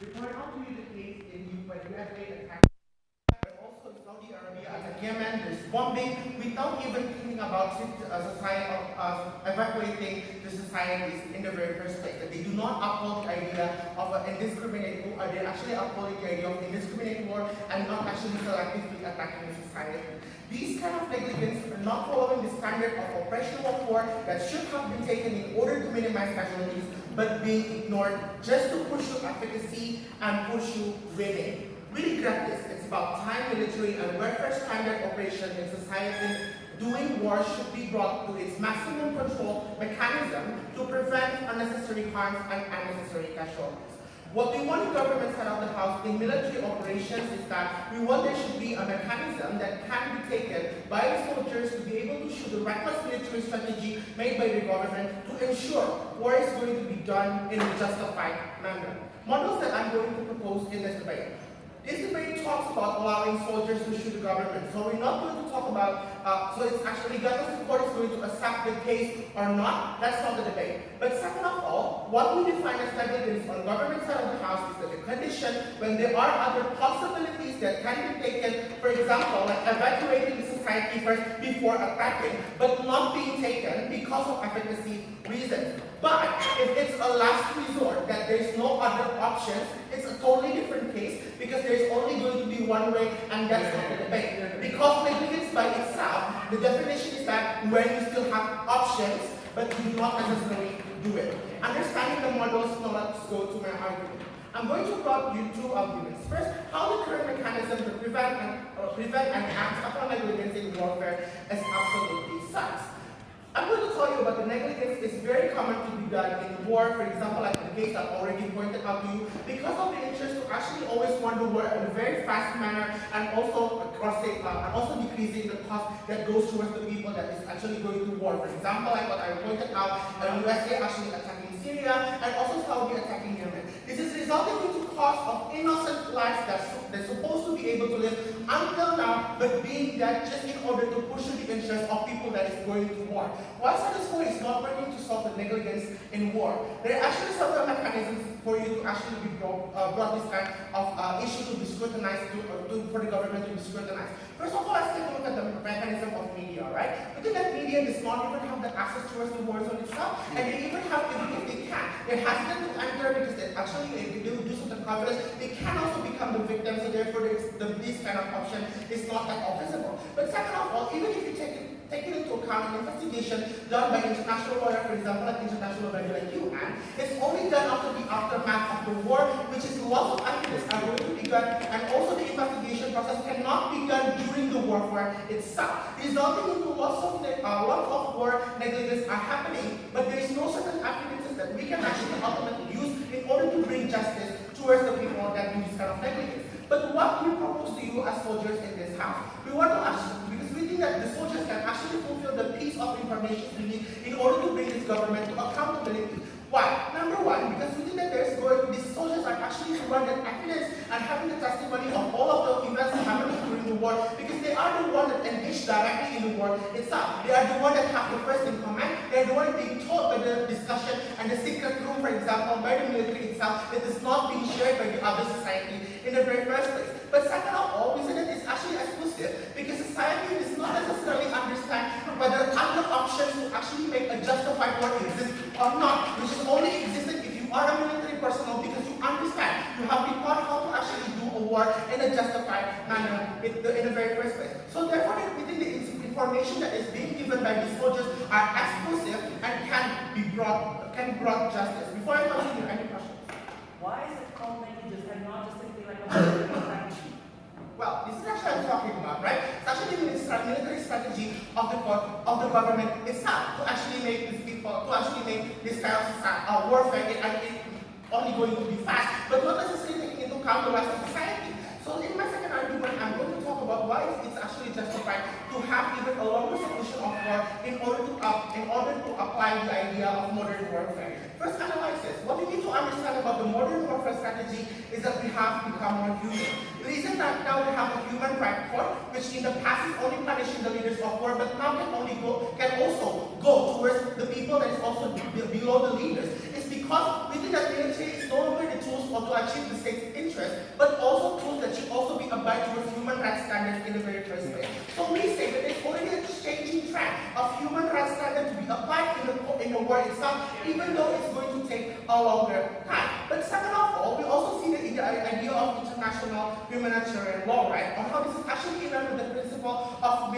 We point out to you the case in Unpad, USA attack, but also in Saudi Arabia attack Yemen, there's bombing, without even thinking about society evacuating the societies in the very first place. That they do not uphold the idea of indiscriminate war, they actually uphold the idea of indiscriminate war and not actually selectively attacking the society. These kind of negligence are not following the standard of operational of war that should have been taken in order to minimize casualties, but being ignored just to pursue efficacy and pursue winning. We regret this. It's about time military and welfare standard operation in society. Doing war should be brought to its maximum control mechanism to prevent unnecessary harms and unnecessary casualties. What we want the government side of the house in military operations is that we want there should be a mechanism that can be taken by the soldiers to be able to shoot the reckless military strategy made by the government to ensure war is going to be done in a justified manner. Models that I'm going to propose in this debate. This debate talks about allowing soldiers to shoot the government. So we're not going to talk about, so it's actually regardless the court is going to accept the case or not, that's not the debate. But second of all, what we define as negligence on the government side of the house is that the condition when there are other possibilities that can be taken, for example, like evacuating the society first before attacking, but not being taken because of efficacy reasons. But if it's a last resort, that there's no other options, it's a totally different case because there's only going to be one way, and that's not the debate. Because negligence by itself, the definition is that when you still have options, but you do not necessarily do it. Understanding the models, now let's go to my argument. I'm going to bring you two arguments. First, how the current mechanism to prevent and act upon negligence in warfare is absolutely sucks. I'm going to tell you about the negligence is very common to be done in war, for example, like the case I've already pointed out to you, because of the interest to actually always want to work in a very fast manner and also decreasing the cost that goes towards the people that is actually going to war. For example, like what I pointed out, USA actually attacking Syria and also Saudi attacking Yemen. This is resulting into cost of innocent lives they're supposed to be able to live until now, but being dead just in order to pursue the interest of people that is going to war. Why status quo is not working to solve the negligence in war? There are actually several mechanisms for you to actually be brought this kind of issue to be scrutinized, for the government to be scrutinized. First of all, let's take a look at the mechanism of media, right? Within that media does not even have the access towards the war zone itself, and they even have, even if they can, they're hesitant to enter because they actually, if they do some coverage, they can also become the victim, so therefore this kind of option is not at all visible. But second of all, even if you take it into account an investigation done by international lawyer, for example, like international lawyer like you, and it's only done after the aftermath of the war, which is lots of evidence are going to be done, and also the investigation process cannot be done during the warfare itself, resulting into lots of war negligence are happening, but there is no certain evidences that we can actually ultimately use in order to bring justice towards the people that do this kind of negligence. But what we propose to you as soldiers in this house, we want to actually, because we think that the soldiers can actually fulfill the piece of information we need in order to bring this government to accountability. Why? Number one, because we think that these soldiers are actually the one that evidence and having the testimony of all of the events that happened during the war, because they are the one that engaged directly in the war itself. They are the one that have the first in command. They are the one being told by the discussion and the secret room, for example, by the military itself, that is not being shared by the other society in the very first place. But second of all, we say that it's actually exclusive because society does not necessarily understand whether other options to actually make a justified war exist or not, which is only existent if you are a military personnel because you understand, you have been taught how to actually do a war in a justified manner in the very first place. So therefore, we think the information that is being given by these soldiers are exclusive and can brought justice. Before I continue, any questions? Why is it called negligence and not just simply like a military strategy? Well, this is actually what I'm talking about, right? It's actually the military strategy of the government itself to actually make these people, to actually make this kind of warfare only going to be fast, but not necessarily taking into account the rest of society. So in my second argument, I'm going to talk about why it's actually justified to have even a longer solution of war in order to apply the idea of modern warfare. First analysis. What we need to understand about the modern warfare strategy is that we have become more human. The reason that now we have a human right court, which in the past is only punishing the leaders of war, but now can also go towards the people that is also below the leaders, is because we think that military is no longer the tools for to achieve the state's interest, but also tools that should also be applied towards human rights standards in the very first place. So we say that there's already a changing trend of human rights standards to be applied in the war itself, even though it's going to take a longer time. But second of all, we also see the idea of international humanitarian law, right? On how this is actually in line with the principle of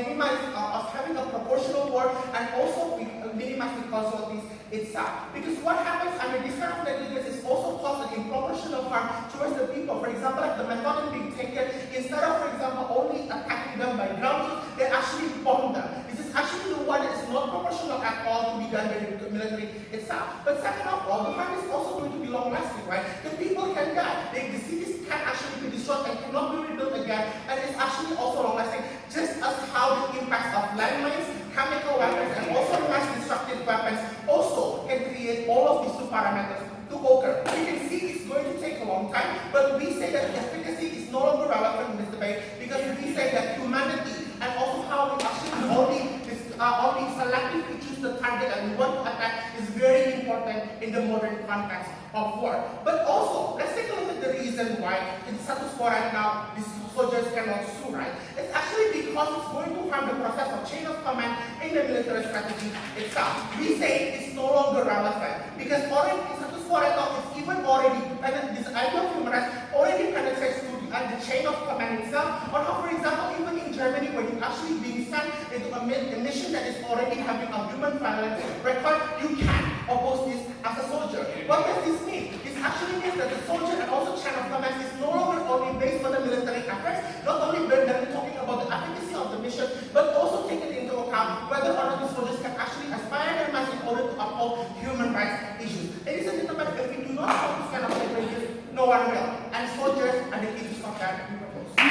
having a proportional war and also minimize the casualties itself. Because what happens under this kind of negligence is also cause an improportional harm towards the people. For example, like the method being taken, instead of, for example, only attacking them by ground troops, they actually bomb them. This is actually the one that is not proportional at all to be done by the military itself. But second of all, the harm is also going to be long-lasting, right? The people can die. The cities can actually be destroyed and cannot be rebuilt again, and it's actually also long-lasting, just as how the impacts of landmines, chemical weapons, and also mass destructive weapons also can create all of these two parameters to occur. We can see it's going to take a long time, but we say that the efficacy is no longer relevant in this debate because we say that humanity and also how we actually only selectively choose the target and we want to attack is very important in the modern context of war. But also, let's take a look at the reason why in status quo right now these soldiers cannot sue, right? It's actually because it's going to harm the process of chain of command in the military strategy itself. We say it's no longer relevant because already in status quo right now it's even already dependent, this idea of human rights already penetrates to the chain of command itself. On how, for example, even in Germany, when you're actually being sent into a mission that is already having a human violence record, you can oppose this as a soldier. What does this mean? This actually means that the soldier and also chain of command is no longer only based on the military efforts, not only when they're talking about the efficacy of the mission, but also taking into account whether or not the soldiers can actually aspire their mass in order to uphold human rights issues. Ladies and gentlemen, if we do not have this kind of negligence, no one will. And soldiers are the key to stop that, we propose.